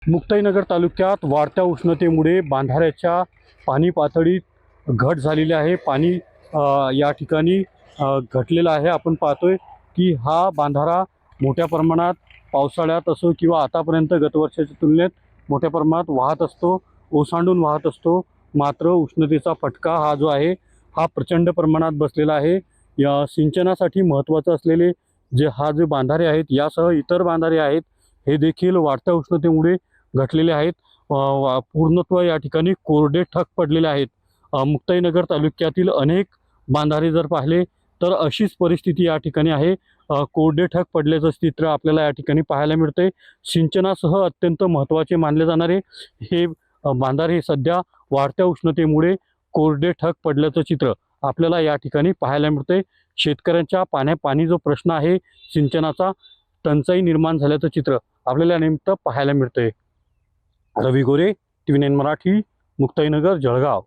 मुक्ताईनगर तालुक्यात वाढत्या उष्णतेमुळे बांधाऱ्याच्या पाणी पातळीत घट झालेली आहे। पाणी या ठिकाणी घटलेलं आहे। आपण पाहतोय की हा बांधारा मोठ्या प्रमाणात पावसाळ्यात असो किंवा आतापर्यंत गतवर्षाच्या तुलनेत मोठ्या प्रमाणात वाहत असतो, ओसांडून वाहत असतो। मात्र उष्णतेचा फटका हा जो आहे हा प्रचंड प्रमाणात बसलेला आहे। या सिंचनासाठी महत्त्वाचं असलेले जे बांधारे आहेत यासह इतर बांधारे आहेत हे देखील वाढत्या उष्णतेमुळे घटलेले आहेत। पूर्णत्व या ठिकाणी कोरडे ठक पडलेले आहेत। मुक्ताईनगर तालुक्यातील अनेक बांधारे जर पाहिले तर अशीच परिस्थिती या ठिकाणी आहे। कोरडे ठक पडल्याचं चित्र आपल्याला या ठिकाणी पाहायला मिळते। सिंचनासह अत्यंत महत्त्वाचे मानले जाणारे हे बांधारे सध्या वाढत्या उष्णतेमुळे कोरडे ठक पडल्याचं चित्र आपल्याला या ठिकाणी पाहायला मिळते। शेतकऱ्यांच्या पाणी जो प्रश्न आहे, सिंचनाचा टंचाई निर्माण झाल्याचं चित्र आपल्याला नेमकं पाहायला मिळते। रवी गोरे, TV9 मराठी, मुक्ताईनगर, जळगाव।